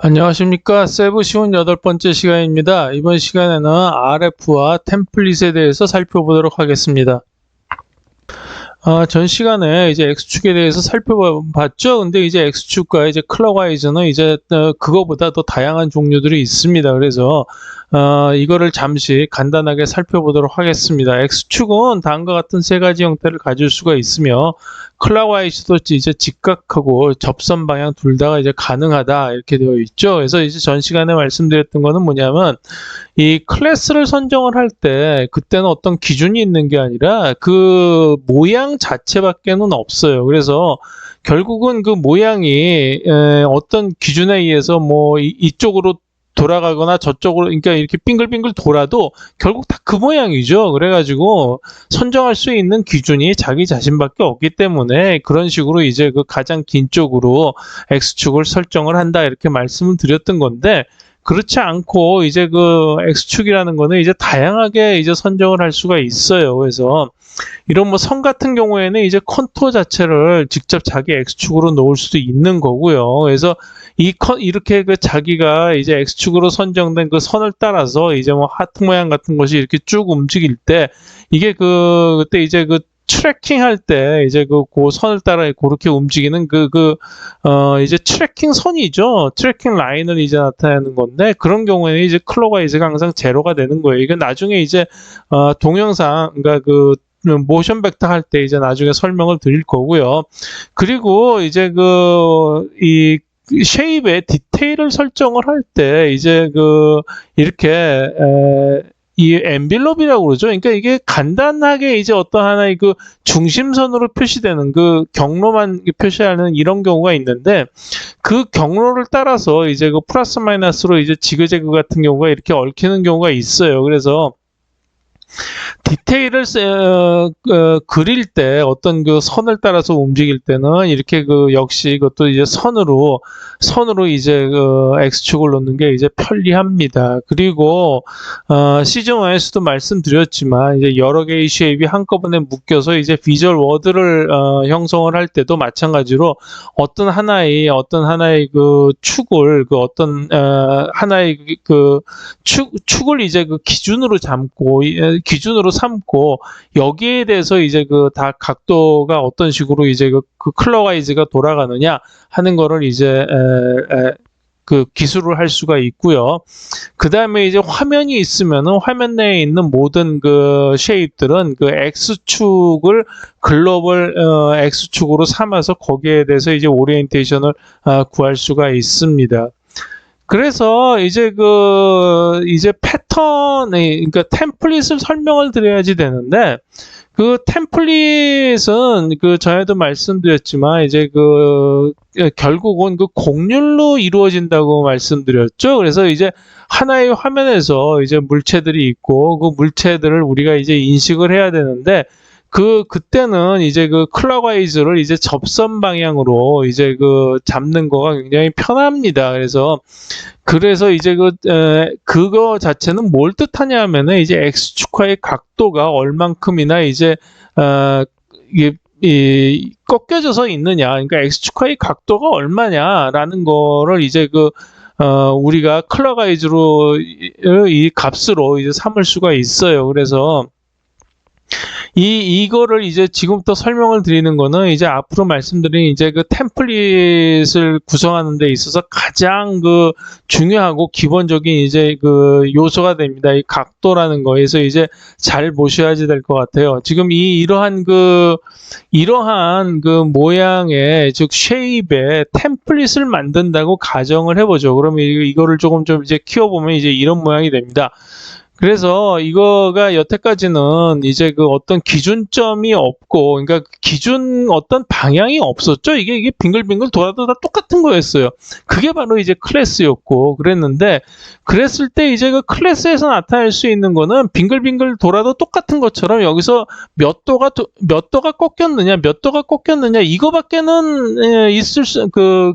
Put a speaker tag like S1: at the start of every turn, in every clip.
S1: 안녕하십니까. 세부 쉬운 8번째 시간입니다. 이번 시간에는 RF와 템플릿에 대해서 살펴보도록 하겠습니다. 전 시간에 이제 X축에 대해서 살펴봤죠. 근데 이제 X축과 이제 클럭와이즈는 이제 그거보다 더 다양한 종류들이 있습니다. 그래서 이거를 잠시 간단하게 살펴보도록 하겠습니다. X축은 다음과 같은 세 가지 형태를 가질 수가 있으며 클럭와이즈도 이제 직각하고 접선 방향 둘 다가 이제 가능하다 이렇게 되어 있죠. 그래서 이제 전 시간에 말씀드렸던 거는 뭐냐면 이 클래스를 선정을 할 때 그때는 어떤 기준이 있는 게 아니라 그 모양 자체밖에는 없어요. 그래서 결국은 그 모양이 어떤 기준에 의해서 뭐 이쪽으로 돌아가거나 저쪽으로, 그러니까 이렇게 빙글빙글 돌아도 결국 다 그 모양이죠. 그래가지고 선정할 수 있는 기준이 자기 자신밖에 없기 때문에 그런 식으로 이제 그 가장 긴 쪽으로 X축을 설정을 한다 이렇게 말씀을 드렸던 건데, 그렇지 않고 이제 그 X축이라는 거는 이제 다양하게 이제 선정을 할 수가 있어요. 그래서 이런 뭐 선 같은 경우에는 이제 컨투어 자체를 직접 자기 X축으로 놓을 수도 있는 거고요. 그래서 이렇게 그 자기가 이제 X축으로 선정된 그 선을 따라서 이제 뭐 하트 모양 같은 것이 이렇게 쭉 움직일 때 이게 그때 이제 그 트래킹 할 때 이제 그 선을 따라 그렇게 움직이는 이제 트래킹 선이죠. 트래킹 라인을 이제 나타내는 건데, 그런 경우에는 이제 클럭와이즈가 항상 제로가 되는 거예요. 이게 나중에 이제 동영상, 그러니까 그 모션 벡터 할 때 이제 나중에 설명을 드릴 거고요. 그리고 이제 이 쉐입의 디테일을 설정을 할 때 이제 이렇게 이 엔빌롭이라고 그러죠. 그러니까 이게 간단하게 이제 어떤 하나의 그 중심선으로 표시되는 그 경로만 표시하는 이런 경우가 있는데, 그 경로를 따라서 이제 그 플러스 마이너스로 이제 지그재그 같은 경우가 이렇게 얽히는 경우가 있어요. 그래서 디테일을 그릴 때 어떤 그 선을 따라서 움직일 때는 이렇게 역시 이것도 이제 선으로 이제 X축을 놓는 게 이제 편리합니다. 그리고 시즌 1에서도 말씀드렸지만 이제 여러 개의 쉐입이 한꺼번에 묶여서 이제 비주얼 워드를 형성을 할 때도 마찬가지로 어떤 하나의 그 축을 하나의 축을 이제 그 기준으로 삼고 여기에 대해서 이제 다 각도가 어떤 식으로 이제 그 클럭와이즈가 돌아가느냐 하는 거를 이제 기술을 할 수가 있고요. 그 다음에 이제 화면이 있으면은 화면 내에 있는 모든 그 쉐입들은 그 X축을 글로벌 X축으로 삼아서 거기에 대해서 이제 오리엔테이션을 구할 수가 있습니다. 그래서 이제 이제 그러니까 템플릿을 설명을 드려야지 되는데, 그 템플릿은 전에도 말씀드렸지만 이제 결국은 곡률로 이루어진다고 말씀드렸죠. 그래서 이제 하나의 화면에서 이제 물체들이 있고 그 물체들을 우리가 이제 인식을 해야 되는데, 그때는 이제 클럭와이즈를 이제 접선 방향으로 이제 잡는 거가 굉장히 편합니다. 그래서 이제 그거 자체는 뭘 뜻하냐 하면은 이제 X축화의 각도가 얼만큼이나 이제 이게 꺾여져서 있느냐, 그러니까 X축화의 각도가 얼마냐라는 거를 이제 우리가 클럭와이즈로 이 값으로 이제 삼을 수가 있어요. 그래서 이거를 이제 지금부터 설명을 드리는 거는 이제 앞으로 말씀드린 이제 템플릿을 구성하는 데 있어서 가장 중요하고 기본적인 이제 요소가 됩니다. 이 각도라는 거에서 이제 잘 보셔야지 될 것 같아요. 지금 이러한 모양의, 즉 쉐입의 템플릿을 만든다고 가정을 해보죠. 그러면 이거를 조금 좀 이제 키워보면 이제 이런 모양이 됩니다. 그래서 이거가 여태까지는 이제 어떤 기준점이 없고, 그러니까 어떤 방향이 없었죠. 이게 빙글빙글 돌아도 다 똑같은 거였어요. 그게 바로 이제 클래스였고 그랬는데, 그랬을 때 이제 클래스에서 나타낼 수 있는 거는 빙글빙글 돌아도 똑같은 것처럼 여기서 몇 도가 꺾였느냐, 이거밖에는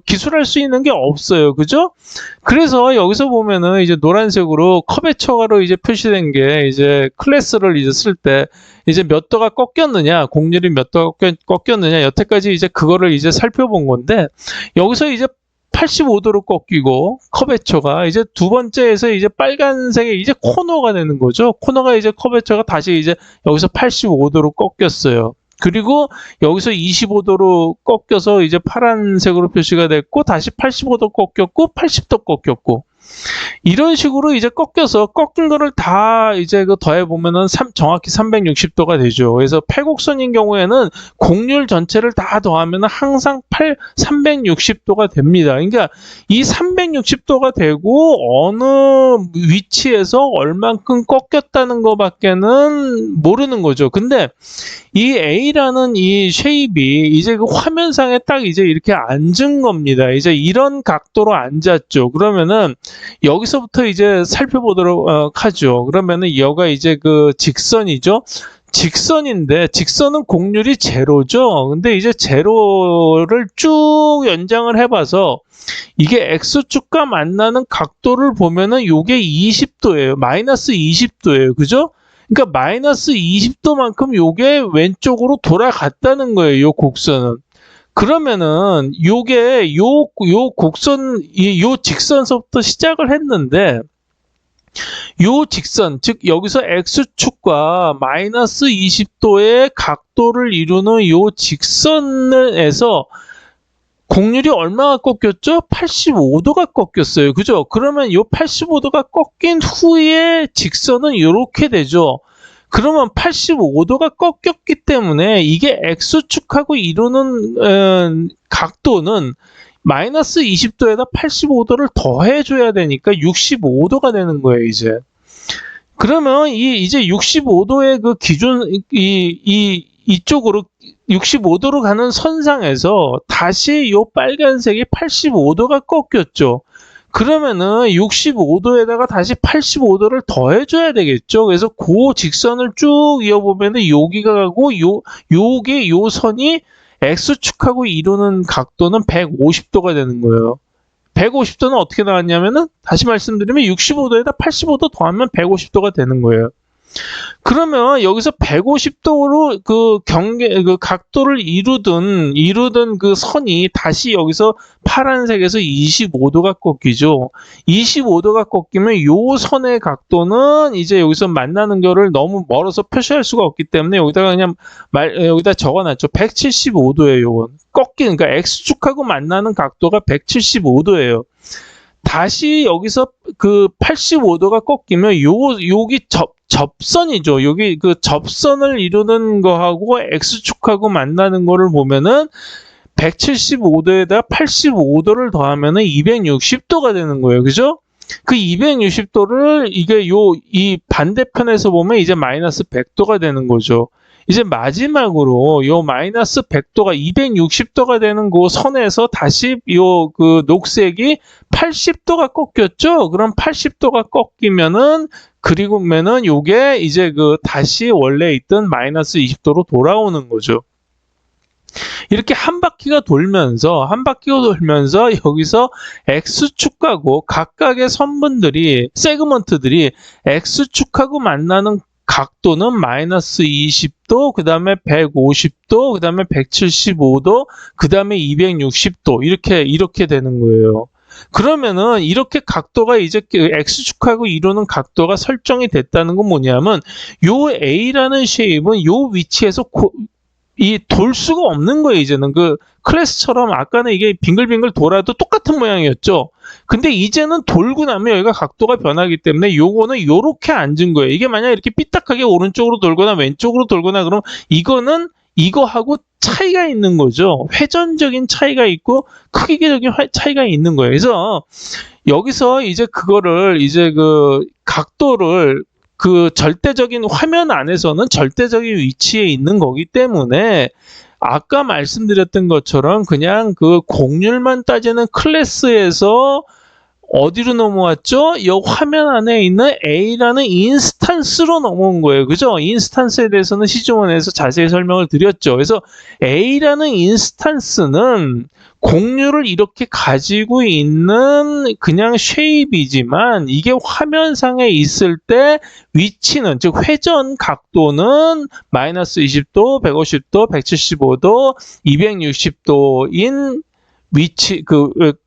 S1: 기술할 수 있는 게 없어요. 그죠? 그래서 여기서 보면은 이제 노란색으로 커베처가로 이제 표시된 게 이제 클래스를 이제 쓸 때 이제 몇 도가 꺾였느냐, 곡률이 몇 도가 꺾였느냐, 여태까지 이제 그거를 이제 살펴본 건데, 여기서 이제 85도로 꺾이고 커베처가 이제 두 번째에서 이제 빨간색의 이제 코너가 되는 거죠. 코너가 이제 커베처가 다시 이제 여기서 85도로 꺾였어요. 그리고 여기서 25도로 꺾여서 이제 파란색으로 표시가 됐고 다시 85도 꺾였고 80도 꺾였고 이런 식으로 이제 꺾여서 꺾인 거를 다 이제 그 더해 보면은 정확히 360도가 되죠. 그래서 팔곡선인 경우에는 곡률 전체를 다 더하면은 항상 360도가 됩니다. 그러니까 이 360도가 되고 어느 위치에서 얼만큼 꺾였다는 것밖에는 모르는 거죠. 근데 이 A라는 이 쉐입이 이제 그 화면상에 딱 이제 이렇게 앉은 겁니다. 이제 이런 각도로 앉았죠. 그러면은 여기서부터 이제 살펴보도록 하죠. 그러면은 여가 이제 그 직선이죠. 직선인데 직선은 곡률이 제로죠. 근데 이제 제로를 쭉 연장을 해봐서 이게 X축과 만나는 각도를 보면은 요게 20도예요. 마이너스 20도예요. 그죠? 그러니까 마이너스 20도만큼 요게 왼쪽으로 돌아갔다는 거예요. 요 곡선은. 그러면은 요게 요 곡선 요 직선서부터 시작을 했는데 요 직선 즉 여기서 X축과 마이너스 20도의 각도를 이루는 요 직선에서 곡률이 얼마가 꺾였죠? 85도가 꺾였어요. 그죠? 그러면 요 85도가 꺾인 후에 직선은 이렇게 되죠. 그러면 85도가 꺾였기 때문에 이게 X축하고 이루는 각도는 마이너스 20도에다 85도를 더해줘야 되니까 65도가 되는 거예요, 이제. 그러면 이제 65도의 그 기준, 이쪽으로 65도로 가는 선상에서 다시 요 빨간색이 85도가 꺾였죠. 그러면은 65도에다가 다시 85도를 더해줘야 되겠죠. 그래서 그 직선을 쭉 이어보면은 여기가 가고 요게 요 선이 X축하고 이루는 각도는 150도가 되는 거예요. 150도는 어떻게 나왔냐면은 다시 말씀드리면 65도에다 85도 더하면 150도가 되는 거예요. 그러면 여기서 150도로 그 각도를 이루던 그 선이 다시 여기서 파란색에서 25도가 꺾이죠. 25도가 꺾이면 요 선의 각도는 이제 여기서 만나는 거를 너무 멀어서 표시할 수가 없기 때문에 여기다가 그냥 여기다 적어놨죠. 175도예요. 요건 꺾이는 그러니까 X축하고 만나는 각도가 175도예요. 다시 여기서 그 85도가 꺾이면 여기 접선이죠. 여기 그 접선을 이루는 거하고 X축하고 만나는 거를 보면은 175도에다 85도를 더하면은 260도가 되는 거예요. 그죠? 그 260도를 이게 이 반대편에서 보면 이제 마이너스 100도가 되는 거죠. 이제 마지막으로 요 마이너스 100도가 260도가 되는 그 선에서 다시 요 그 녹색이 80도가 꺾였죠? 그럼 80도가 꺾이면은 그리고면은 요게 이제 그 다시 원래 있던 마이너스 20도로 돌아오는 거죠. 이렇게 한 바퀴가 돌면서 여기서 X축하고 각각의 선분들이 세그먼트들이 X축하고 만나는 각도는 마이너스 20도, 그 다음에 150도, 그 다음에 175도, 그 다음에 260도 이렇게 되는 거예요. 그러면은 이렇게 각도가 이제 X축하고 이루는 각도가 설정이 됐다는 건 뭐냐면 요 A라는 쉐입은 요 위치에서 돌 수가 없는 거예요. 이제는 그 클래스처럼 아까는 이게 빙글빙글 돌아도 똑같은 모양이었죠. 근데 이제는 돌고 나면 여기가 각도가 변하기 때문에 요거는 요렇게 앉은 거예요. 이게 만약 이렇게 삐딱하게 오른쪽으로 돌거나 왼쪽으로 돌거나 그러면 이거는 이거하고 차이가 있는 거죠. 회전적인 차이가 있고 크기적인 차이가 있는 거예요. 그래서 여기서 이제 그거를 이제 그 각도를 그 절대적인 화면 안에서는 절대적인 위치에 있는 거기 때문에 아까 말씀드렸던 것처럼 그냥 그 곡률만 따지는 클래스에서 어디로 넘어왔죠? 이 화면 안에 있는 A라는 인스탄스로 넘어온 거예요. 그죠? 인스탄스에 대해서는 시중원에서 자세히 설명을 드렸죠. 그래서 A라는 인스탄스는 곡률을 이렇게 가지고 있는 그냥 쉐입이지만 이게 화면상에 있을 때 위치는 즉 회전 각도는 마이너스 20도, 150도, 175도, 260도인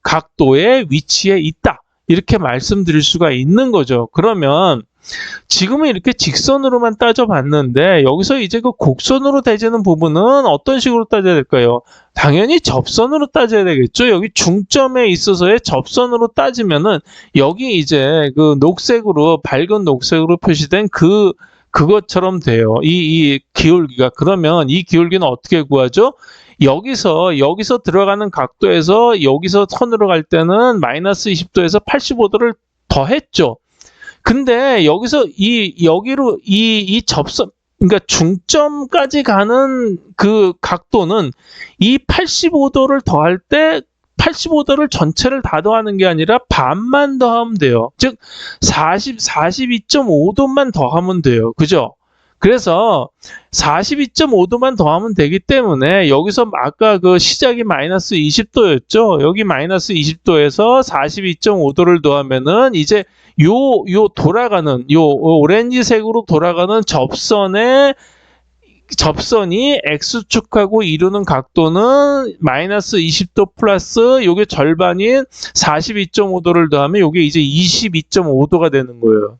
S1: 각도의 위치에 있다. 이렇게 말씀드릴 수가 있는 거죠. 그러면 지금은 이렇게 직선으로만 따져봤는데 여기서 이제 그 곡선으로 따지는 부분은 어떤 식으로 따져야 될까요? 당연히 접선으로 따져야 되겠죠. 여기 중점에 있어서의 접선으로 따지면은 여기 이제 그 녹색으로 밝은 녹색으로 표시된 그것처럼 돼요. 이 기울기가. 그러면 이 기울기는 어떻게 구하죠? 여기서 들어가는 각도에서 여기서 선으로 갈 때는 마이너스 20도에서 85도를 더했죠. 근데 여기서 여기로 이 접선, 그러니까 중점까지 가는 그 각도는 이 85도를 더할 때 85도를 전체를 다 더하는 게 아니라 반만 더하면 돼요. 즉 42.5도만 더하면 돼요. 그죠? 그래서 42.5도만 더하면 되기 때문에 여기서 아까 그 시작이 마이너스 20도였죠. 여기 마이너스 20도에서 42.5도를 더하면은 이제 요 돌아가는 오렌지색으로 돌아가는 접선이 X축하고 이루는 각도는 마이너스 20도 플러스 요게 절반인 42.5도를 더하면 요게 이제 22.5도가 되는 거예요.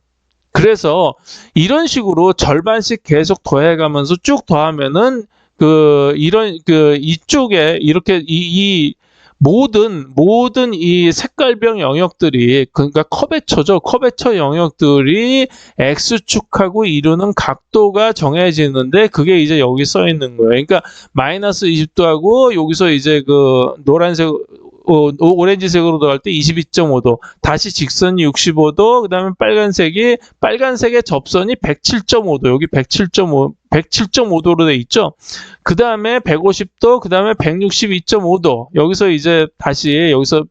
S1: 그래서 이런 식으로 절반씩 계속 더해가면서 쭉 더하면은 이쪽에 이렇게 이 모든 이 색깔별 영역들이, 그러니까 커베처죠. 커베처 영역들이 X축하고 이루는 각도가 정해지는데 그게 이제 여기 써 있는 거예요. 그러니까 마이너스 20도하고 여기서 이제 그 노란색 오렌지색으로 들어갈 때 22.5도, 다시 직선이 65도, 그 다음에 빨간색의 접선이 107.5도, 여기 107.5도로 돼 있죠. 그 다음에 150도, 그 다음에 162.5도, 여기서 이제 다시 여기서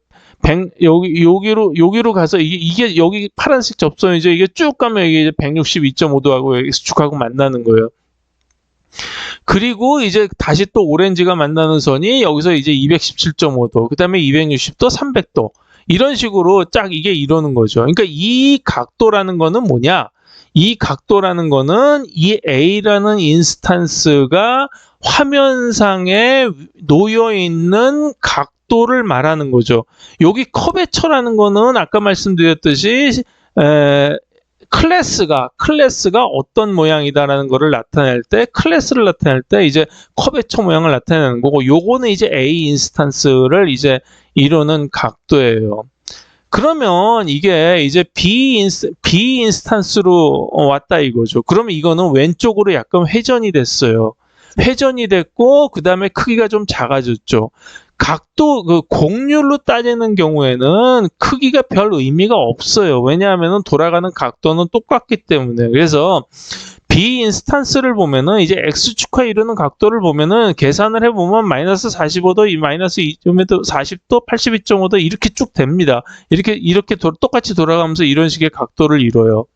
S1: 여기로 가서 이게 여기 파란색 접선이죠. 이게 쭉 가면 이게 이제 162.5도하고 X축하고 만나는 거예요. 그리고 이제 다시 또 오렌지가 만나는 선이 여기서 이제 217.5도, 그 다음에 260도, 300도. 이런 식으로 쫙 이게 이러는 거죠. 그러니까 이 각도라는 거는 뭐냐? 이 각도라는 거는 이 A라는 인스탄스가 화면상에 놓여 있는 각도를 말하는 거죠. 여기 커베처라는 거는 아까 말씀드렸듯이 클래스가 어떤 모양이다라는 거를 나타낼 때, 클래스를 나타낼 때 이제 커베처 모양을 나타내는 거고, 요거는 이제 A 인스탄스를 이제 이루는 각도예요. 그러면 이게 이제 B 인스탄스로 왔다 이거죠. 그러면 이거는 왼쪽으로 약간 회전이 됐어요. 회전이 됐고, 그 다음에 크기가 좀 작아졌죠. 각도, 곡률로 따지는 경우에는 크기가 별 의미가 없어요. 왜냐하면 돌아가는 각도는 똑같기 때문에. 그래서 B 인스탄스를 보면은 이제 X축과 이루는 각도를 보면은 계산을 해보면 마이너스 45도, 마이너스 2.5도, 40도, 82.5도 이렇게 쭉 됩니다. 이렇게 똑같이 돌아가면서 이런 식의 각도를 이뤄요.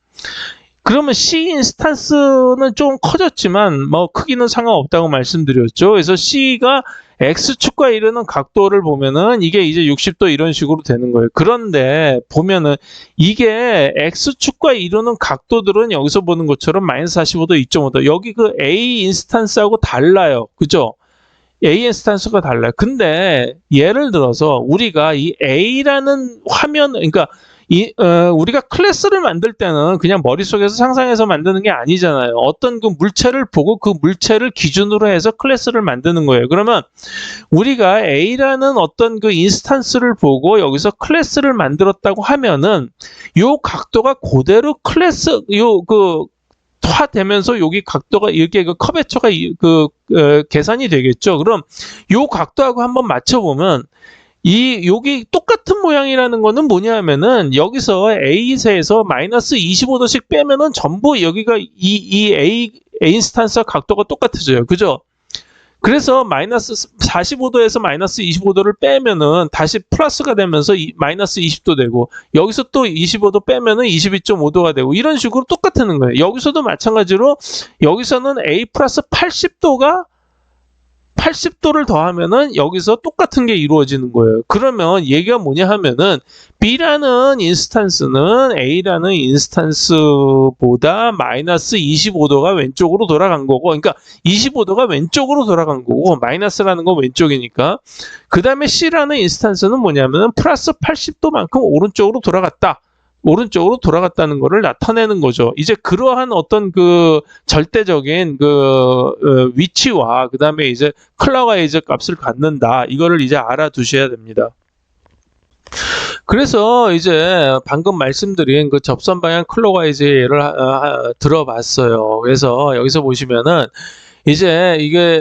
S1: 그러면 C 인스탄스는 좀 커졌지만 뭐 크기는 상관없다고 말씀드렸죠. 그래서 C가 X축과 이루는 각도를 보면은 이게 이제 60도 이런 식으로 되는 거예요. 그런데 보면은 이게 X축과 이루는 각도들은 여기서 보는 것처럼 마이너스 45도, 2.5도. 여기 그 A 인스탄스하고 달라요. 그죠? A 인스탄스가 달라요. 근데 예를 들어서 우리가 이 A라는 화면, 그러니까 우리가 클래스를 만들 때는 그냥 머릿속에서 상상해서 만드는 게 아니잖아요. 어떤 그 물체를 보고 그 물체를 기준으로 해서 클래스를 만드는 거예요. 그러면 우리가 A라는 어떤 그 인스탄스를 보고 여기서 클래스를 만들었다고 하면은 요 각도가 그대로 화되면서 여기 각도가 이렇게 그 커베처가 계산이 되겠죠. 그럼 요 각도하고 한번 맞춰보면 여기 똑같은 모양이라는 거는 뭐냐면은 여기서 A세에서 마이너스 25도씩 빼면은 전부 여기가 이 A 인스탄스와 각도가 똑같아져요. 그죠? 그래서 마이너스 45도에서 마이너스 25도를 빼면은 다시 플러스가 되면서 마이너스 20도 되고, 여기서 또 25도 빼면은 22.5도가 되고, 이런 식으로 똑같은 거예요. 여기서도 마찬가지로 여기서는 A 플러스 80도가 80도를 더하면은 여기서 똑같은 게 이루어지는 거예요. 그러면 얘기가 뭐냐 하면은 B라는 인스탄스는 A라는 인스탄스보다 마이너스 25도가 왼쪽으로 돌아간 거고, 그러니까 25도가 왼쪽으로 돌아간 거고, 마이너스라는 건 왼쪽이니까. 그 다음에 C라는 인스탄스는 뭐냐면은 플러스 80도만큼 오른쪽으로 돌아갔다는 것을 나타내는 거죠. 이제 그러한 어떤 그 절대적인 위치와 그 다음에 이제 클럭와이즈 값을 갖는다. 이거를 이제 알아두셔야 됩니다. 그래서 이제 방금 말씀드린 그 접선 방향 클럭와이즈의 예를 들어봤어요. 그래서 여기서 보시면은 이제 이게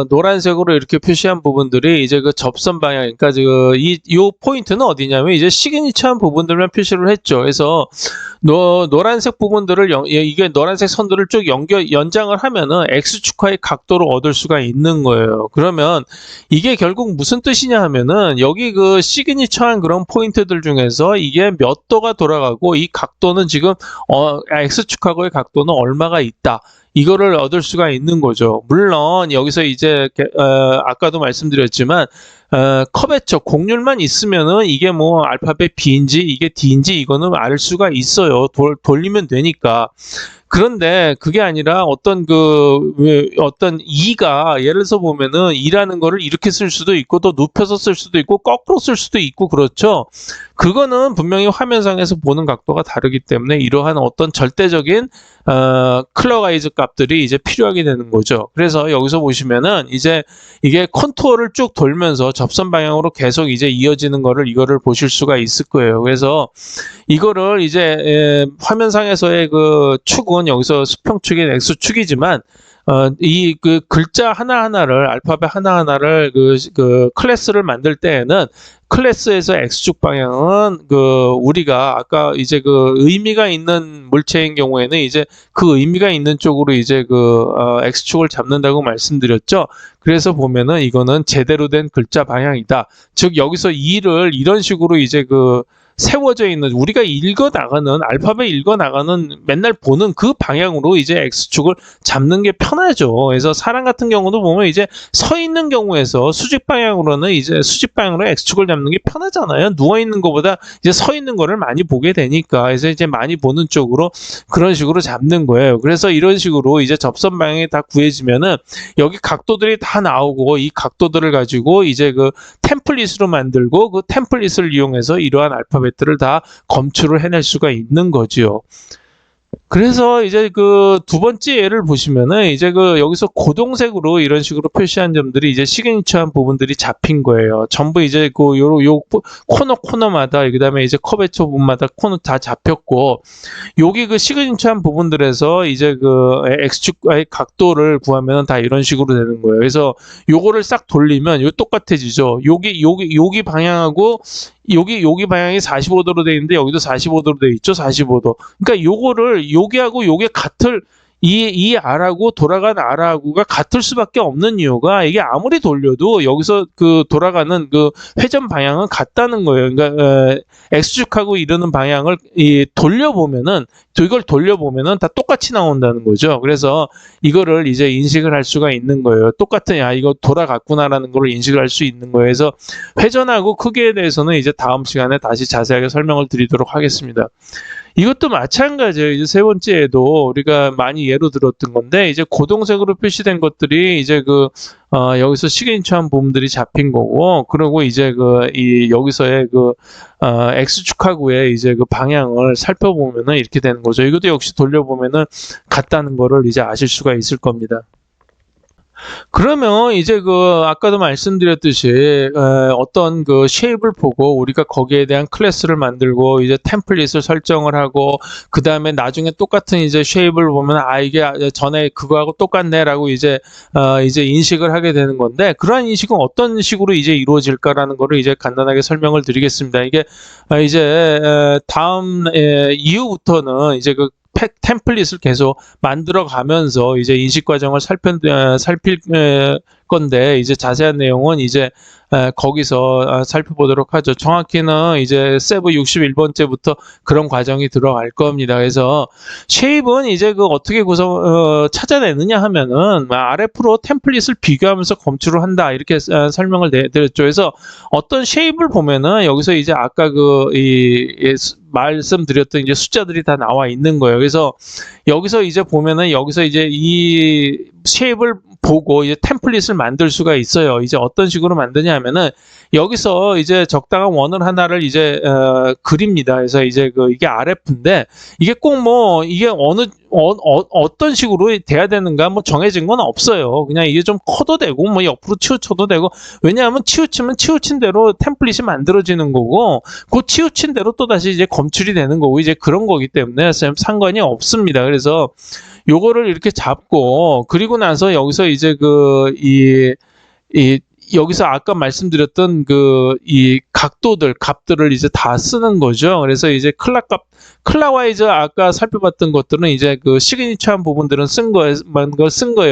S1: 노란색으로 이렇게 표시한 부분들이 이제 그 접선 방향, 그러니까 요 포인트는 어디냐면 이제 시그니처한 부분들만 표시를 했죠. 그래서 노란색 부분들을 이게 노란색 선들을 쭉 연장을 하면은 x축화의 각도를 얻을 수가 있는 거예요. 그러면 이게 결국 무슨 뜻이냐 하면은 여기 그 시그니처한 그런 포인트들 중에서 이게 몇 도가 돌아가고 이 각도는 지금 x축하고의 각도는 얼마가 있다. 이거를 얻을 수가 있는 거죠. 물론 여기서 이제 아까도 말씀드렸지만 커베처 곡률만 있으면은 이게 뭐 알파벳 B인지 이게 D인지 이거는 알 수가 있어요. 돌리면 되니까. 그런데 그게 아니라 어떤 어떤 2가 예를 들어서 보면은 2라는 거를 이렇게 쓸 수도 있고 또 눕혀서 쓸 수도 있고 거꾸로 쓸 수도 있고 그렇죠. 그거는 분명히 화면상에서 보는 각도가 다르기 때문에 이러한 어떤 절대적인 클럭와이즈 값들이 이제 필요하게 되는 거죠. 그래서 여기서 보시면은 이제 이게 컨투어를 쭉 돌면서 접선 방향으로 계속 이제 이어지는 이거를 보실 수가 있을 거예요. 그래서 이거를 이제 화면상에서의 그 축은 여기서 수평축인 X축이지만 이 글자 하나하나를 알파벳 하나하나를 클래스를 만들 때에는 클래스에서 X축 방향은 우리가 아까 이제 의미가 있는 물체인 경우에는 이제 그 의미가 있는 쪽으로 이제 X축을 잡는다고 말씀드렸죠. 그래서 보면은 이거는 제대로 된 글자 방향이다. 즉 여기서 2를 이런 식으로 이제 세워져 있는 우리가 알파벳 읽어 나가는 맨날 보는 그 방향으로 이제 X축을 잡는 게 편하죠. 그래서 사람 같은 경우도 보면 이제 서 있는 경우에서 수직 방향으로 X축을 잡는 게 편하잖아요. 누워 있는 것보다 이제 서 있는 거를 많이 보게 되니까. 그래서 이제 많이 보는 쪽으로 그런 식으로 잡는 거예요. 그래서 이런 식으로 이제 접선 방향이 다 구해지면은 여기 각도들이 다 나오고 이 각도들을 가지고 이제 템플릿으로 만들고 그 템플릿을 이용해서 이러한 알파벳들을 다 검출을 해낼 수가 있는 거지요. 그래서 이제 두 번째 예를 보시면은 이제 여기서 고동색으로 이런 식으로 표시한 점들이 이제 시그니처한 부분들이 잡힌 거예요. 전부 이제 요 코너마다 그다음에 이제 커베처 부분마다 코너 다 잡혔고 여기 시그니처한 부분들에서 이제 X축과의 각도를 구하면 다 이런 식으로 되는 거예요. 그래서 요거를 싹 돌리면 요 똑같아지죠. 여기 방향하고 여기 방향이 45도로 돼 있는데 여기도 45도로 돼 있죠. 45도. 그러니까 요거를 여기하고 요게 같을 이 R하고 돌아간 R하고가 같을 수밖에 없는 이유가 이게 아무리 돌려도 여기서 돌아가는 회전 방향은 같다는 거예요. 그러니까 X축하고 이르는 방향을 이걸 돌려보면은 다 똑같이 나온다는 거죠. 그래서 이거를 이제 인식을 할 수가 있는 거예요. 똑같은 이거 돌아갔구나라는 걸 인식을 할 수 있는 거예요. 그래서 회전하고 크기에 대해서는 이제 다음 시간에 다시 자세하게 설명을 드리도록 하겠습니다. 이것도 마찬가지예요. 이제 세 번째에도 우리가 많이 예로 들었던 건데 이제 고동색으로 표시된 것들이 이제 여기서 시그니처한 부분들이 잡힌 거고 그리고 이제 여기서의 X축하고의 이제 방향을 살펴보면은 이렇게 되는 거죠. 이것도 역시 돌려보면은 같다는 거를 이제 아실 수가 있을 겁니다. 그러면 이제 아까도 말씀드렸듯이 어떤 쉐입을 보고 우리가 거기에 대한 클래스를 만들고 이제 템플릿을 설정을 하고 그 다음에 나중에 똑같은 이제 쉐입을 보면 이게 전에 그거하고 똑같네라고 이제 인식을 하게 되는 건데 그러한 인식은 어떤 식으로 이제 이루어질까라는 거를 이제 간단하게 설명을 드리겠습니다. 이게 이제 다음 이후부터는 이제 템플릿을 계속 만들어 가면서 이제 인식 과정을 살필 건데 이제 자세한 내용은 이제 거기서 살펴보도록 하죠. 정확히는 이제 세부 61번째부터 그런 과정이 들어갈 겁니다. 그래서 쉐입은 이제 그 어떻게 찾아내느냐 하면은 RF로 템플릿을 비교하면서 검출을 한다 이렇게 설명을 드렸죠. 그래서 어떤 쉐입을 보면은 여기서 이제 아까 말씀드렸던 이제 숫자들이 다 나와 있는 거예요. 그래서 여기서 이제 보면은 여기서 이제 이 쉐입을 보고 이제 템플릿을 만들 수가 있어요. 이제 어떤 식으로 만드냐 하면은 여기서 이제 적당한 원을 하나를 이제 그립니다. 그래서 이제 이게 RF인데 이게 꼭 뭐 이게 어떤 식으로 돼야 되는가 뭐 정해진 건 없어요. 그냥 이게 좀 커도 되고 뭐 옆으로 치우쳐도 되고, 왜냐하면 치우치면 치우친 대로 템플릿이 만들어지는 거고 그 치우친 대로 또 다시 이제 검출이 되는 거고 이제 그런 거기 때문에 상관이 없습니다. 그래서 요거를 이렇게 잡고, 그리고 나서 여기서 이제 여기서 아까 말씀드렸던 이 값들을 이제 다 쓰는 거죠. 그래서 이제 클락와이즈 아까 살펴봤던 것들은 이제 시그니처한 부분들은 쓴 거예요.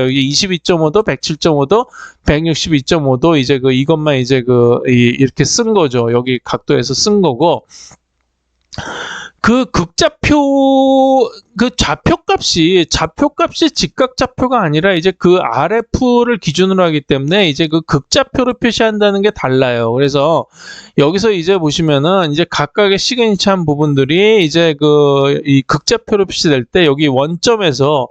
S1: 이게 22.5도, 107.5도, 162.5도 이제 이것만 이제 이렇게 쓴 거죠. 여기 각도에서 쓴 거고. 극좌표, 좌표값이 직각좌표가 아니라 이제 RF를 기준으로 하기 때문에 이제 극좌표로 표시한다는 게 달라요. 그래서 여기서 이제 보시면은 이제 각각의 시그니처한 부분들이 이제 이 극좌표로 표시될 때 여기 원점에서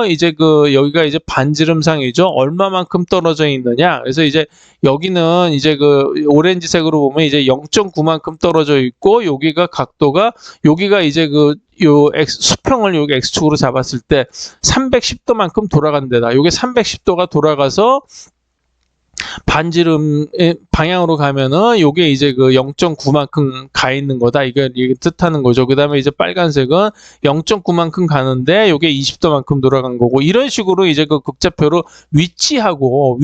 S1: 이제 여기가 이제 반지름상이죠. 얼마만큼 떨어져 있느냐. 그래서 이제 여기는 이제 오렌지색으로 보면 이제 0.9만큼 떨어져 있고, 여기가 각도가, 여기가 이제 수평을 여기 X축으로 잡았을 때 310도만큼 돌아간대다. 요게 310도가 돌아가서 반지름의 방향으로 가면은 요게 이제 0.9만큼 가 있는 거다. 이게 뜻하는 거죠. 그 다음에 이제 빨간색은 0.9만큼 가는데 요게 20도만큼 돌아간 거고, 이런 식으로 이제 극좌표로 위치하고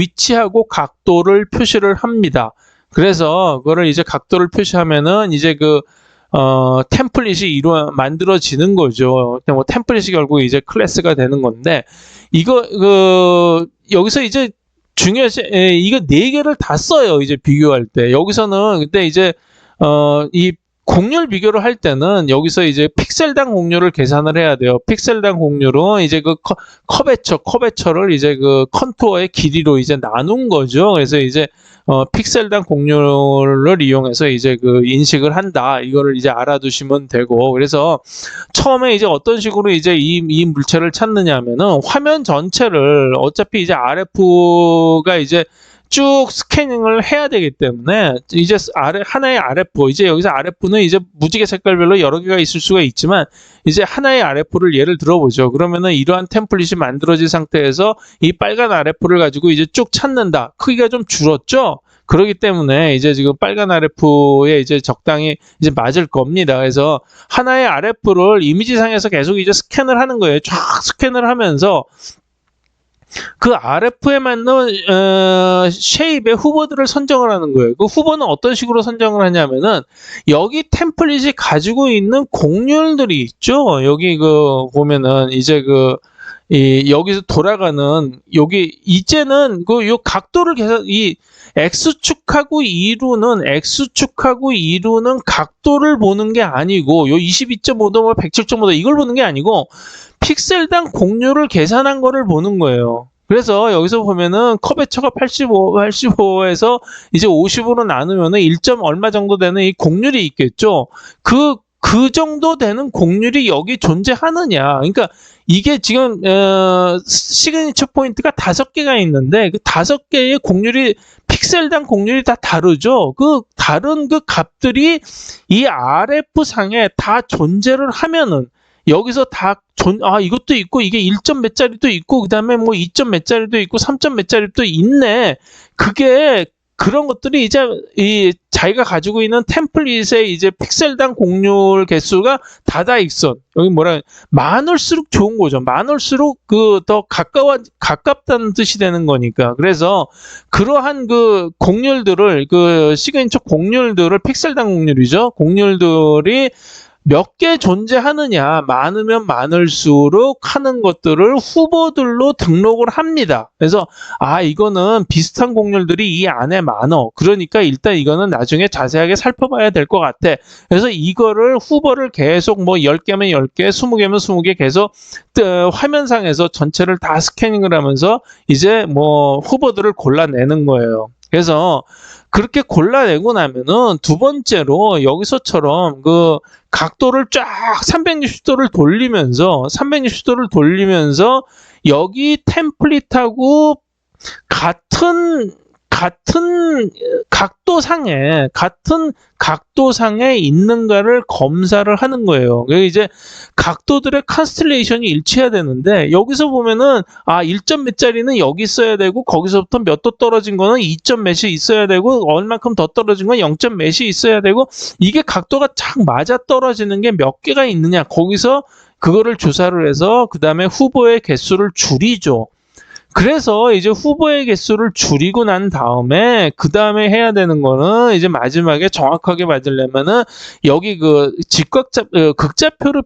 S1: 각도를 표시를 합니다. 그래서 그거를 이제 각도를 표시하면은 이제 템플릿이 만들어지는 거죠. 뭐 템플릿이 결국 이제 클래스가 되는 건데, 여기서 이제 이거 4개를 다 써요. 이제 비교할 때. 여기서는 그때 이제 이 곡률 비교를 할 때는 여기서 이제 픽셀당 곡률을 계산을 해야 돼요. 픽셀당 곡률은 이제 커베처를 이제 컨투어의 길이로 이제 나눈 거죠. 그래서 이제 픽셀당 곡률을 이용해서 이제 인식을 한다. 이거를 이제 알아두시면 되고, 그래서 처음에 이제 어떤 식으로 이제 이 물체를 찾느냐 하면은 화면 전체를 어차피 이제 RF가 이제 쭉 스캐닝을 해야 되기 때문에 이제 하나의 RF, 이제 여기서 RF는 이제 무지개 색깔별로 여러 개가 있을 수가 있지만 이제 하나의 RF를 예를 들어보죠. 그러면은 이러한 템플릿이 만들어진 상태에서 이 빨간 RF를 가지고 이제 쭉 찾는다. 크기가 좀 줄었죠? 그렇기 때문에 이제 지금 빨간 RF에 이제 적당히 이제 맞을 겁니다. 그래서 하나의 RF를 이미지상에서 계속 이제 스캔을 하는 거예요. 쫙 스캔을 하면서 RF에 맞는 쉐입의 후보들을 선정을 하는 거예요. 그 후보는 어떤 식으로 선정을 하냐면은 여기 템플릿이 가지고 있는 곡률들이 있죠. 여기 보면은 이제 여기서 돌아가는 이제는 요 각도를 이 X축하고 2루는 각도를 보는 게 아니고, 요 22.5도, 뭐 107.5도 이걸 보는 게 아니고 픽셀당 곡률을 계산한 거를 보는 거예요. 그래서 여기서 보면은 커베처가 85에서 이제 50으로 나누면은 1점 얼마 정도 되는 이 곡률이 있겠죠. 그 정도 되는 곡률이 여기 존재하느냐. 그러니까 이게 지금 시그니처 포인트가 5개가 있는데 그 5개의 곡률이 픽셀당 곡률이 다 다르죠. 다른 값들이 이 RF 상에 다 존재를 하면은 여기서 이것도 있고 이게 1점 몇 짜리도 있고 그다음에 뭐 2점 몇 짜리도 있고 3점 몇 짜리도 있네. 그런 것들이 이제 자기가 가지고 있는 템플릿의 이제 픽셀당 곡률 개수가 다다익선. 여기 많을수록 좋은 거죠. 많을수록 더 가깝다는 뜻이 되는 거니까. 그래서 그러한 곡률들을 시그니처 곡률들을 픽셀당 곡률이죠. 곡률들이 몇 개 존재하느냐, 많으면 많을수록 하는 것들을 후보들로 등록을 합니다. 그래서 이거는 비슷한 곡률들이 이 안에 많어. 그러니까 일단 이거는 나중에 자세하게 살펴봐야 될 것 같아. 그래서 이거를 후보를 계속 뭐 10개면 10개, 20개면 20개 계속 화면상에서 전체를 다 스캐닝을 하면서 이제 뭐 후보들을 골라내는 거예요. 그래서 그렇게 골라내고 나면은 두 번째로 여기서처럼 그 각도를 쫙 360도를 돌리면서 여기 템플릿하고 같은 각도상에 있는가를 검사를 하는 거예요. 이제 각도들의 컨스텔레이션이 일치해야 되는데 여기서 보면은 1점 몇 짜리는 여기 있어야 되고 거기서부터 몇 도 떨어진 거는 2점 몇이 있어야 되고 얼마큼 더 떨어진 건 0점 몇이 있어야 되고 이게 각도가 쫙 맞아 떨어지는 게 몇 개가 있느냐 거기서 그거를 조사를 해서 그 다음에 후보의 개수를 줄이죠. 그래서 이제 후보의 개수를 줄이고 난 다음에 그 다음에 해야 되는 거는 이제 마지막에 정확하게 맞으려면은 여기 그 극좌표를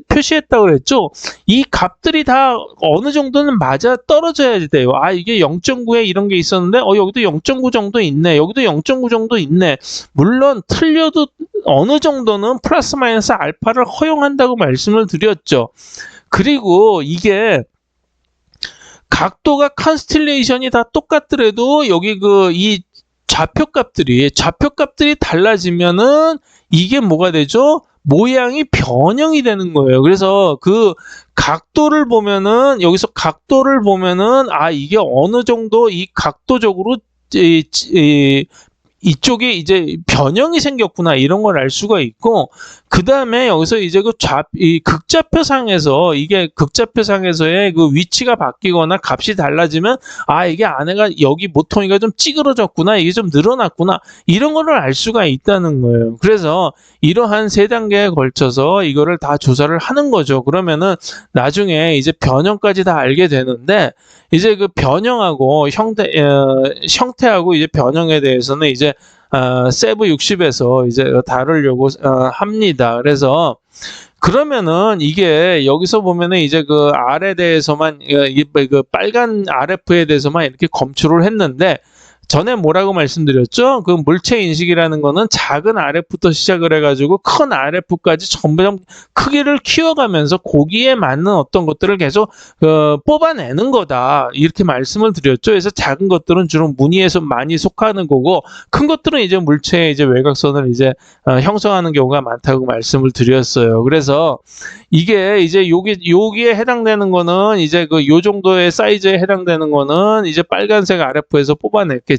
S1: 표시했다고 그랬죠. 이 값들이 다 어느 정도는 맞아 떨어져야 돼요. 이게 0.9에 이런 게 있었는데 여기도 0.9 정도 있네. 여기도 0.9 정도 있네. 물론 틀려도 어느 정도는 플러스 마이너스 알파를 허용한다고 말씀을 드렸죠. 그리고 이게 각도가 컨스텔레이션이 다 똑같더라도 여기 이 좌표값들이 달라지면은 이게 뭐가 되죠? 모양이 변형이 되는 거예요. 그래서 그 각도를 보면은 여기서 각도를 보면은 이게 어느 정도 이 각도적으로 이쪽에 이제 변형이 생겼구나 이런 걸 알 수가 있고 그 다음에 여기서 이제 이 극좌표상에서의 그 위치가 바뀌거나 값이 달라지면 이게 안에가 여기 모퉁이가 좀 찌그러졌구나 이게 좀 늘어났구나 이런 거를 알 수가 있다는 거예요. 그래서 이러한 3단계에 걸쳐서 이거를 다 조사를 하는 거죠. 그러면은 나중에 이제 변형까지 다 알게 되는데 이제 그 변형하고 형태하고 이제 변형에 대해서는 이제 세부 60에서 이제 다루려고 합니다. 그래서 그러면은 이게 여기서 보면은 이제 그 R에 대해서만 그 빨간 RF에 대해서만 이렇게 검출을 했는데 전에 뭐라고 말씀드렸죠? 그 물체 인식이라는 거는 작은 RF부터 시작을 해가지고 큰 RF까지 전부 다 크기를 키워가면서 거기에 맞는 어떤 것들을 계속 뽑아내는 거다. 이렇게 말씀을 드렸죠. 그래서 작은 것들은 주로 무늬에서 많이 속하는 거고 큰 것들은 이제 물체의 이제 외곽선을 이제 형성하는 경우가 많다고 말씀을 드렸어요. 그래서 이게 이제 여기에 해당되는 거는 이제 요 정도의 사이즈에 해당되는 거는 이제 빨간색 RF에서 뽑아냈겠지만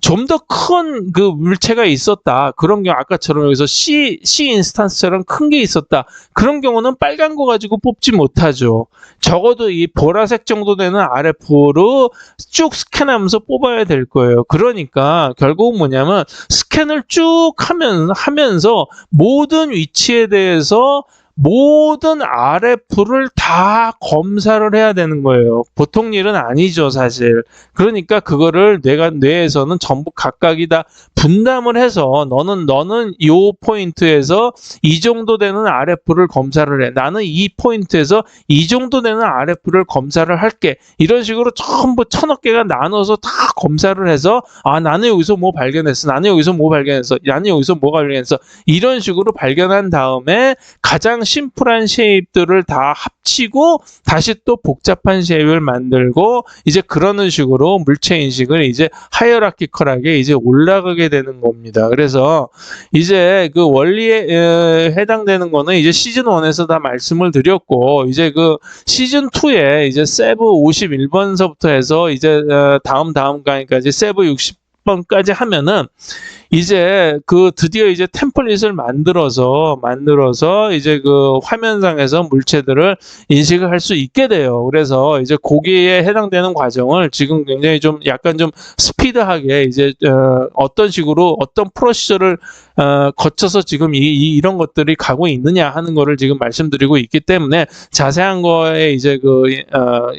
S1: 좀 더 큰 그 물체가 있었다. 그런 경우 아까처럼 여기서 C 인스턴스처럼 큰 게 있었다. 그런 경우는 빨간 거 가지고 뽑지 못하죠. 적어도 이 보라색 정도 되는 RF로 쭉 스캔하면서 뽑아야 될 거예요. 그러니까 결국은 뭐냐면 스캔을 쭉 하면서 모든 위치에 대해서 모든 RF를 다 검사를 해야 되는 거예요. 보통 일은 아니죠, 사실. 그러니까 그거를 뇌에서는 전부 각각이 다 분담을 해서 너는 이 포인트에서 이 정도 되는 RF를 검사를 해. 나는 이 포인트에서 이 정도 되는 RF를 검사를 할게. 이런 식으로 전부 1000여 개가 나눠서 다 검사를 해서 나는 여기서 뭐 발견했어. 나는 여기서 뭐 발견했어. 나는 여기서 뭐 발견했어. 이런 식으로 발견한 다음에 가장 심플한 쉐입들을 다 합치고 다시 또 복잡한 쉐입을 만들고 이제 그러는 식으로 물체 인식을 이제 하이어라키컬하게 이제 올라가게 되는 겁니다. 그래서 이제 그 원리에 해당되는 거는 이제 시즌 1에서 다 말씀을 드렸고 이제 그 시즌 2에 이제 세부 51번서부터 해서 이제 다음 강의까지 세부 60번까지 하면은 이제 그 드디어 이제 템플릿을 만들어서 이제 그 화면상에서 물체들을 인식을 할 수 있게 돼요. 그래서 이제 거기에 해당되는 과정을 지금 굉장히 좀 약간 좀 스피드하게 이제 어떤 식으로 어떤 프로시저를 거쳐서 지금 이런 것들이 가고 있느냐 하는 거를 지금 말씀드리고 있기 때문에 자세한 거에 이제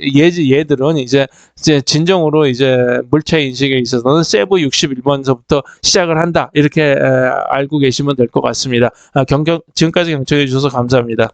S1: 예들은 이제 진정으로 이제 물체 인식에 있어서는 세부 61번서부터 시작을 한다. 이렇게 알고 계시면 될 것 같습니다. 지금까지 경청해 주셔서 감사합니다.